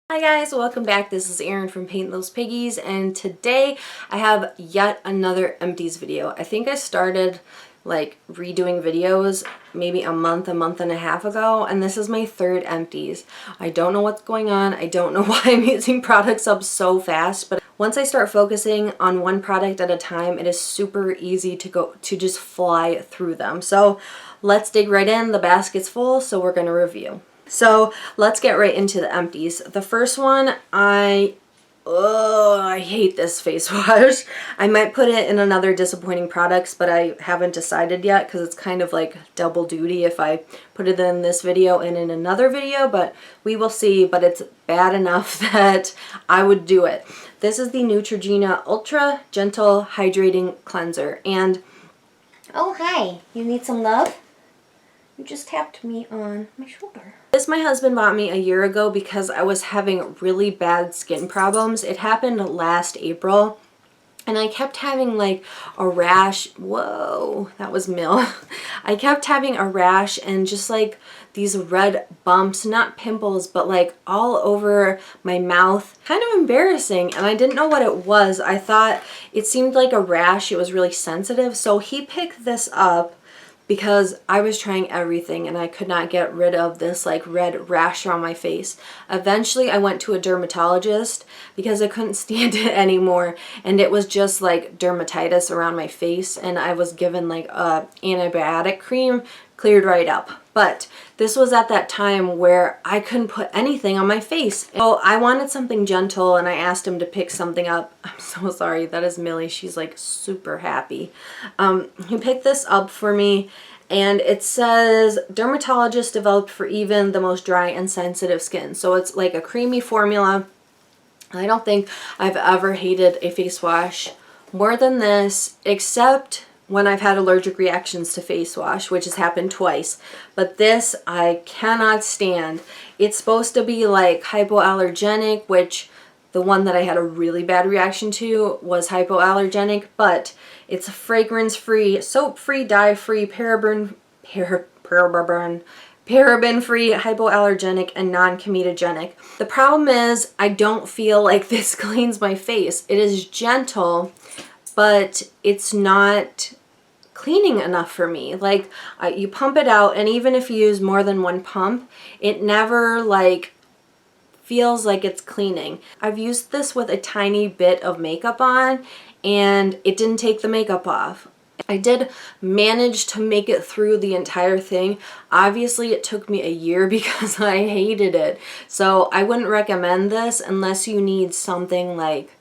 Hi guys, welcome back. This is Erin from Paint Those Piggies, and today I have yet another Empties video. I think I started like redoing videos maybe a month and a half ago, and this is my third Empties. I don't know what's going on. I don't know why I'm using products up so fast, but once I start focusing on one product at a time, it is super easy to just fly through them. So let's dig right in. The basket's full, so we're going to review. So let's get right into the empties. The first one, I hate this face wash. I might put it in another disappointing products, but I haven't decided yet because it's kind of like double duty if I put it in this video and in another video, but we will see. But it's bad enough that I would do it. This is the Neutrogena Ultra Gentle Hydrating Cleanser. And oh, hi, you need some love? You just tapped me on my shoulder. This my husband bought me a year ago because I was having really bad skin problems. It happened last April and I kept having like a rash. Whoa, that was Mill. I kept having a rash and just like these red bumps, not pimples, but like all over my mouth. Kind of embarrassing, and I didn't know what it was. I thought it seemed like a rash. It was really sensitive. So he picked this up because I was trying everything and I could not get rid of this like red rash around my face. Eventually I went to a dermatologist because I couldn't stand it anymore, and it was just like dermatitis around my face, and I was given like a antibiotic cream, cleared right up. But this was at that time where I couldn't put anything on my face. So I wanted something gentle and I asked him to pick something up. I'm so sorry, that is Millie. She's like super happy. He picked this up for me, and it says dermatologist developed for even the most dry and sensitive skin. So it's like a creamy formula. I don't think I've ever hated a face wash more than this, except when I've had allergic reactions to face wash, which has happened twice. But this I cannot stand. It's supposed to be like hypoallergenic, which the one that I had a really bad reaction to was hypoallergenic, but it's fragrance-free, soap-free, dye-free, paraben-free, hypoallergenic, and non-comedogenic. The problem is I don't feel like this cleans my face. It is gentle, but it's not cleaning enough for me. Like you pump it out, and even if you use more than one pump, it never like feels like it's cleaning. I've used this with a tiny bit of makeup on and it didn't take the makeup off. I did manage to make it through the entire thing. Obviously it took me a year because I hated it. So I wouldn't recommend this unless you need something like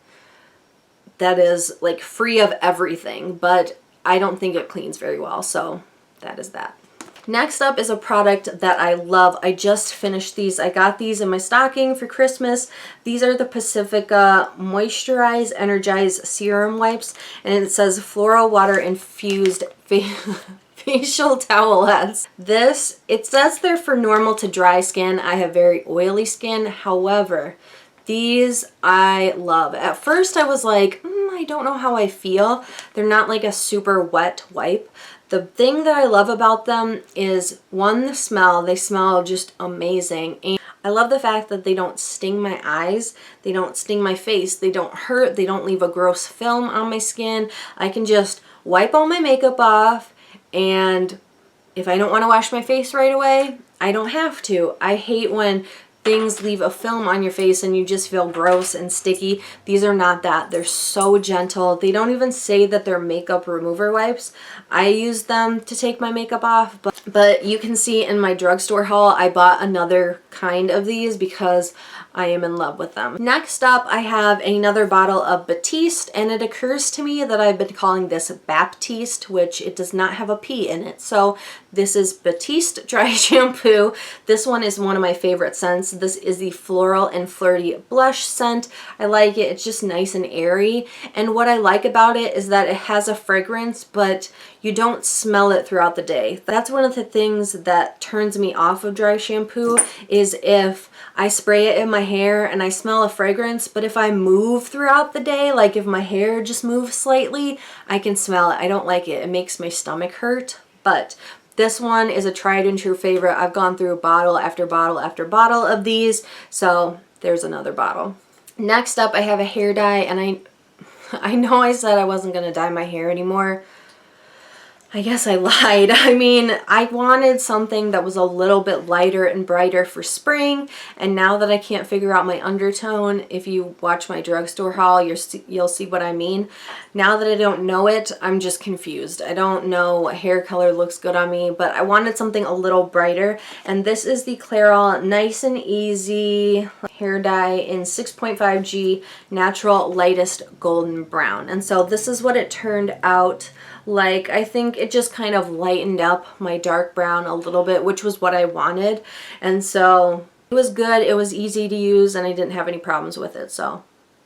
that is like free of everything, but I don't think it cleans very well, so that is that. Next up is a product that I love. I just finished these. I got these in my stocking for Christmas. These are the Pacifica Moisturize Energize Serum Wipes, and it says floral water infused facial towelettes. This, it says they're for normal to dry skin. I have very oily skin. However, these I love. At first I was like, I don't know how I feel. They're not like a super wet wipe. The thing that I love about them is, one, the smell. They smell just amazing. And I love the fact that they don't sting my eyes. They don't sting my face. They don't hurt. They don't leave a gross film on my skin. I can just wipe all my makeup off, and if I don't want to wash my face right away, I don't have to. I hate when things leave a film on your face and you just feel gross and sticky. These are not that. They're so gentle. They don't even say that they're makeup remover wipes. I use them to take my makeup off, but you can see in my drugstore haul I bought another kind of these because I am in love with them. Next up, I have another bottle of Batiste, and it occurs to me that I've been calling this Baptiste, which it does not have a P in it. So this is Batiste Dry Shampoo. This one is one of my favorite scents. This is the Floral and Flirty Blush scent. I like it. It's just nice and airy. And what I like about it is that it has a fragrance, but you don't smell it throughout the day. That's one of the things that turns me off of dry shampoo, is if I spray it in my hair and I smell a fragrance, but if I move throughout the day, like if my hair just moves slightly, I can smell it. I don't like it. It makes my stomach hurt. But this one is a tried and true favorite. I've gone through bottle after bottle after bottle of these, so there's another bottle. Next up, I have a hair dye, and I know I said I wasn't going to dye my hair anymore. I guess I lied. I mean, I wanted something that was a little bit lighter and brighter for spring, and now that I can't figure out my undertone, if you watch my drugstore haul, you'll see what I mean. Now that I don't know it, I'm just confused. I don't know what hair color looks good on me, but I wanted something a little brighter, and this is the Clairol Nice and Easy hair dye in 6.5G Natural Lightest Golden Brown. And so this is what it turned out like. I think it just kind of lightened up my dark brown a little bit, which was what I wanted. And so it was good. It was easy to use, and I didn't have any problems with it. So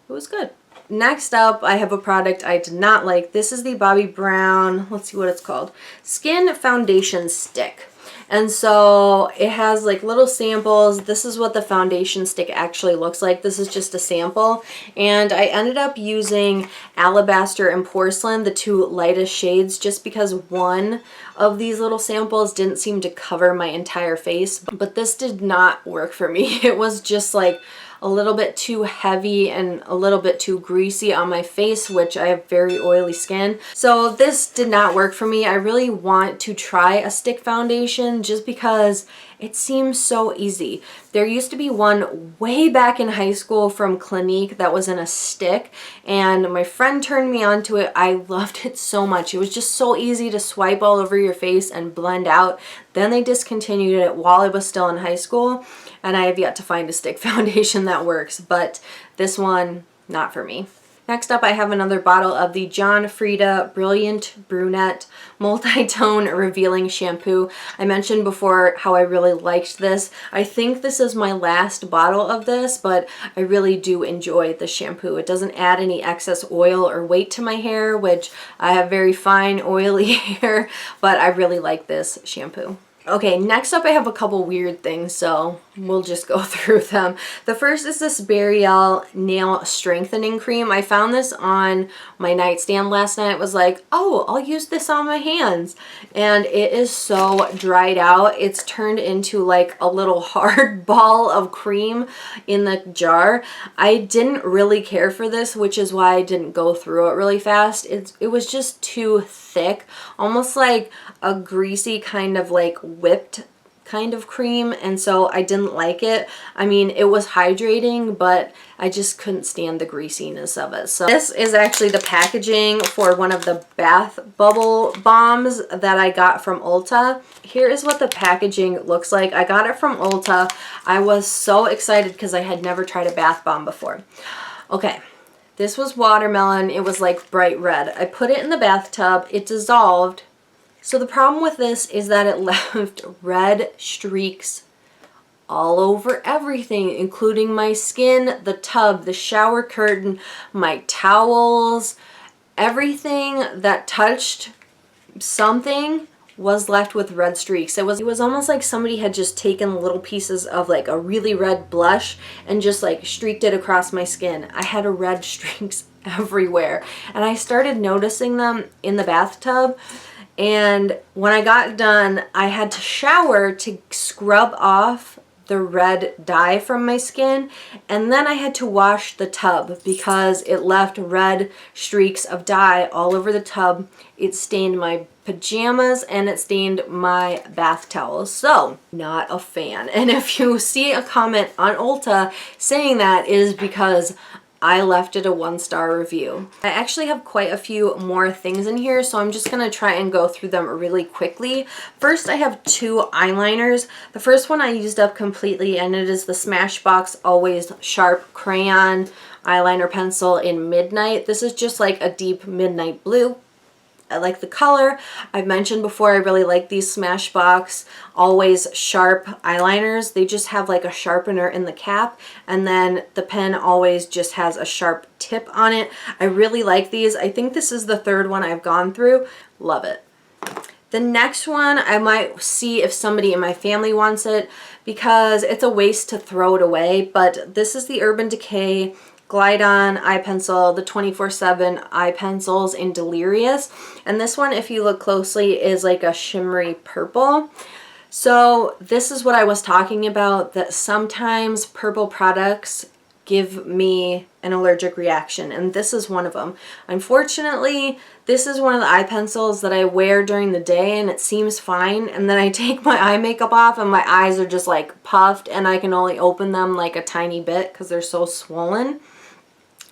it was good. Next up, I have a product I did not like. This is the Bobbi Brown, let's see what it's called, Skin Foundation Stick. And so it has like little samples. This is what the foundation stick actually looks like. This is just a sample. And I ended up using Alabaster and Porcelain, the two lightest shades, just because one of these little samples didn't seem to cover my entire face. But this did not work for me. It was just like a little bit too heavy and a little bit too greasy on my face, which I have very oily skin. So this did not work for me. I really want to try a stick foundation just because it seems so easy. There used to be one way back in high school from Clinique that was in a stick, and my friend turned me on to it. I loved it so much. It was just so easy to swipe all over your face and blend out. Then they discontinued it while I was still in high school, and I have yet to find a stick foundation that works, but this one, not for me. Next up, I have another bottle of the John Frieda Brilliant Brunette Multi-Tone Revealing Shampoo. I mentioned before how I really liked this. I think this is my last bottle of this, but I really do enjoy the shampoo. It doesn't add any excess oil or weight to my hair, which I have very fine, oily hair, but I really like this shampoo. Okay, next up I have a couple weird things, so we'll just go through them. The first is this L'Oreal Nail Strengthening Cream. I found this on my nightstand last night. It was like, oh, I'll use this on my hands. And it is so dried out. It's turned into like a little hard ball of cream in the jar. I didn't really care for this, which is why I didn't go through it really fast. It was just too thick, almost like a greasy kind of like whipped kind of cream, and so I didn't like it. I mean, it was hydrating, but I just couldn't stand the greasiness of it. So this is actually the packaging for one of the bath bubble bombs that I got from Ulta. Here is what the packaging looks like. I got it from Ulta. I was so excited because I had never tried a bath bomb before. Okay, this was watermelon. It was like bright red. I put it in the bathtub. It dissolved. So the problem with this is that it left red streaks all over everything, including my skin, the tub, the shower curtain, my towels. Everything that touched something was left with red streaks. It was almost like somebody had just taken little pieces of like a really red blush and just like streaked it across my skin. I had red streaks everywhere, and I started noticing them in the bathtub. And when I got done, I had to shower to scrub off the red dye from my skin, and then I had to wash the tub because it left red streaks of dye all over the tub. It stained my pajamas and it stained my bath towels. So, not a fan. And if you see a comment on Ulta saying that, it is because I left it a 1-star review. I actually have quite a few more things in here, so I'm just gonna try and go through them really quickly. First, I have 2 eyeliners. The first one I used up completely, and it is the Smashbox Always Sharp Crayon Eyeliner Pencil in Midnight. This is just like a deep midnight blue. I like the color. I've mentioned before I really like these Smashbox Always Sharp eyeliners. They just have like a sharpener in the cap, and then the pen always just has a sharp tip on it. I really like these. I think this is the 3rd one I've gone through. Love it. The next one, I might see if somebody in my family wants it because it's a waste to throw it away, but this is the Urban Decay Glide-On eye pencil, the 24/7 eye pencils in Delirious. And this one, if you look closely, is like a shimmery purple. So this is what I was talking about, that sometimes purple products give me an allergic reaction, and this is one of them. Unfortunately, this is one of the eye pencils that I wear during the day and it seems fine, and then I take my eye makeup off and my eyes are just like puffed and I can only open them like a tiny bit because they're so swollen.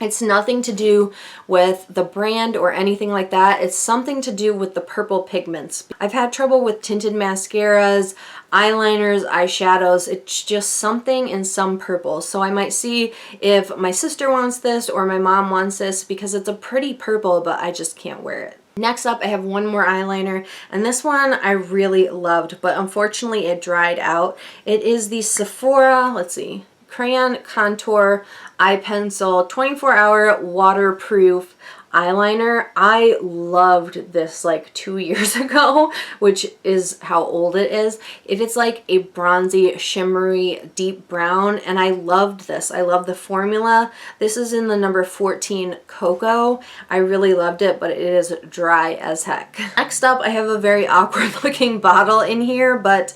It's nothing to do with the brand or anything like that. It's something to do with the purple pigments. I've had trouble with tinted mascaras, eyeliners, eyeshadows. It's just something in some purple. So I might see if my sister wants this or my mom wants this because it's a pretty purple, but I just can't wear it. Next up, I have one more eyeliner, and this one I really loved, but unfortunately it dried out. It is the Sephora, let's see, Crayon Contour Eye Pencil 24-hour waterproof eyeliner. I loved this like 2 years ago, which is how old it is. It is like a bronzy, shimmery, deep brown, and I loved this. I love the formula. This is in the number 14 Cocoa. I really loved it, but it is dry as heck. Next up, I have a very awkward looking bottle in here, but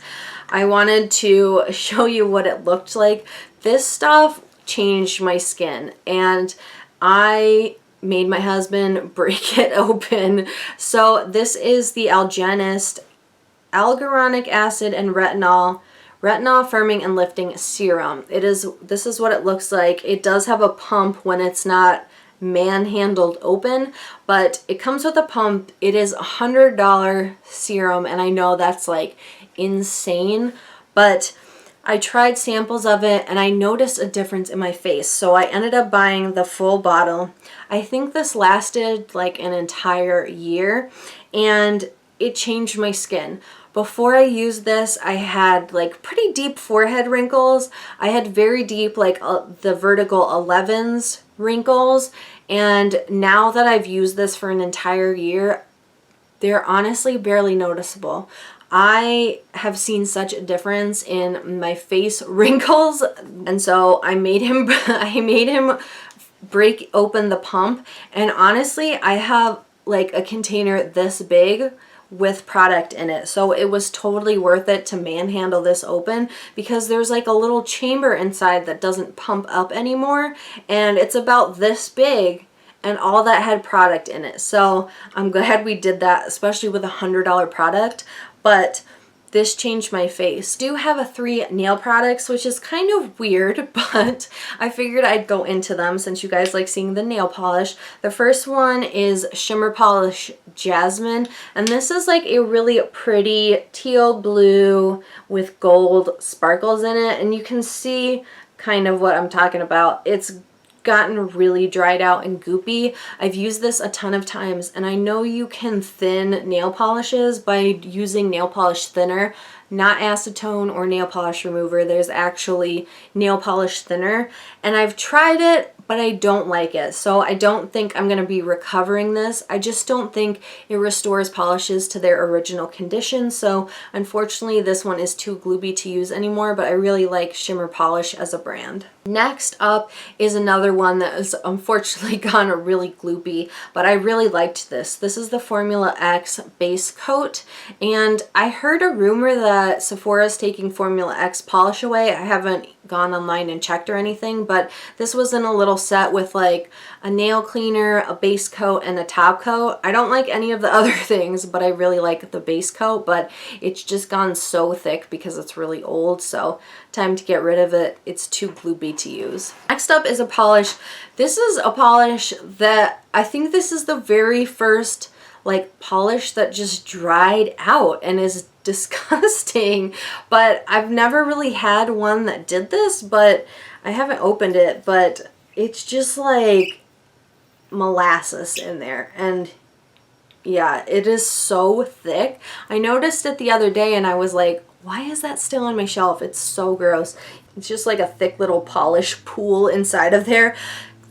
I wanted to show you what it looked like. This stuff changed my skin, and I made my husband break it open. So this is the Algenist Hyaluronic Acid and Retinol Firming and Lifting Serum. This is what it looks like. It does have a pump when it's not manhandled open, but it comes with a pump. It is $100 serum, and I know that's like insane, but I tried samples of it and I noticed a difference in my face, so I ended up buying the full bottle. I think this lasted like an entire year and it changed my skin. Before I used this, I had like pretty deep forehead wrinkles. I had very deep like the vertical 11s wrinkles, and now that I've used this for an entire year, they're honestly barely noticeable. I have seen such a difference in my face wrinkles, and so I made him break open the pump, and honestly I have like a container this big with product in it, so it was totally worth it to manhandle this open because there's like a little chamber inside that doesn't pump up anymore, and it's about this big and all that had product in it. So I'm glad we did that, especially with a $100 product. But this changed my face. I do have 3 nail products, which is kind of weird, but I figured I'd go into them since you guys like seeing the nail polish. The first one is Shimmer Polish Jasmine, and this is like a really pretty teal blue with gold sparkles in it, and you can see kind of what I'm talking about. It's gotten really dried out and goopy. I've used this a ton of times, and I know you can thin nail polishes by using nail polish thinner, not acetone or nail polish remover. There's actually nail polish thinner, and I've tried it, but I don't like it. So I don't think I'm going to be recovering this. I just don't think it restores polishes to their original condition. So unfortunately, this one is too gloopy to use anymore, but I really like Shimmer Polish as a brand. Next up is another one that has unfortunately gone really gloopy, but I really liked this. This is the Formula X base coat, and I heard a rumor that Sephora is taking Formula X polish away. I haven't gone online and checked or anything, but this was in a little set with like a nail cleaner, a base coat, and a top coat. I don't like any of the other things, but I really like the base coat, but it's just gone so thick because it's really old, so time to get rid of it. It's too gloopy to use. Next up is a polish. This is a polish that I think this is the very first like polish that just dried out and is disgusting, but I've never really had one that did this, but I haven't opened it, but it's just like molasses in there, and yeah, it is so thick. I noticed it the other day and I was like, why is that still on my shelf? It's so gross. It's just like a thick little polish pool inside of there.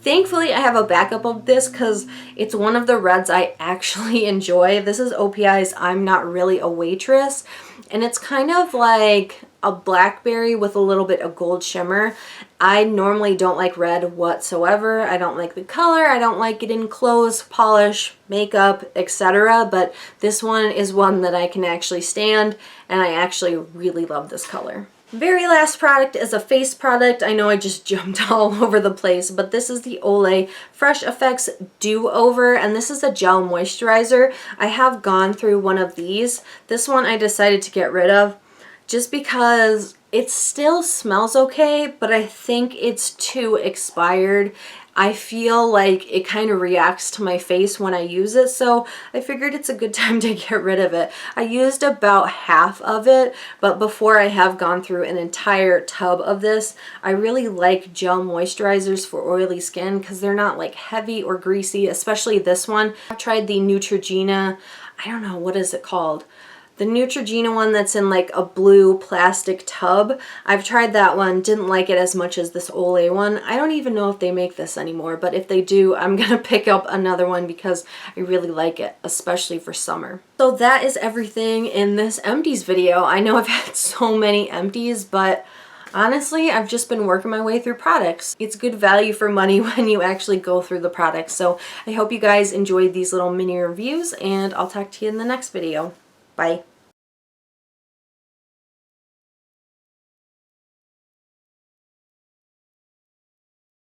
Thankfully, I have a backup of this because it's one of the reds I actually enjoy. This is OPI's I'm Not Really a Waitress, and it's kind of like a blackberry with a little bit of gold shimmer. I normally don't like red whatsoever. I don't like the color. I don't like it in clothes, polish, makeup, etc. But this one is one that I can actually stand, and I actually really love this color. Very last product is a face product. I know I just jumped all over the place, but this is the Olay Fresh Effects Do-Over, and this is a gel moisturizer. I have gone through one of these. This one I decided to get rid of just because it still smells okay, but I think it's too expired. I feel like it kind of reacts to my face when I use it, so I figured it's a good time to get rid of it. I used about half of it, but before I have gone through an entire tub of this, I really like gel moisturizers for oily skin because they're not like heavy or greasy, especially this one. I've tried the Neutrogena, I don't know, what is it called? The Neutrogena one that's in like a blue plastic tub. I've tried that one, didn't like it as much as this Olay one. I don't even know if they make this anymore, but if they do, I'm gonna pick up another one because I really like it, especially for summer. So that is everything in this Empties video. I know I've had so many Empties, but honestly, I've just been working my way through products. It's good value for money when you actually go through the products. So I hope you guys enjoyed these little mini reviews, and I'll talk to you in the next video. Bye.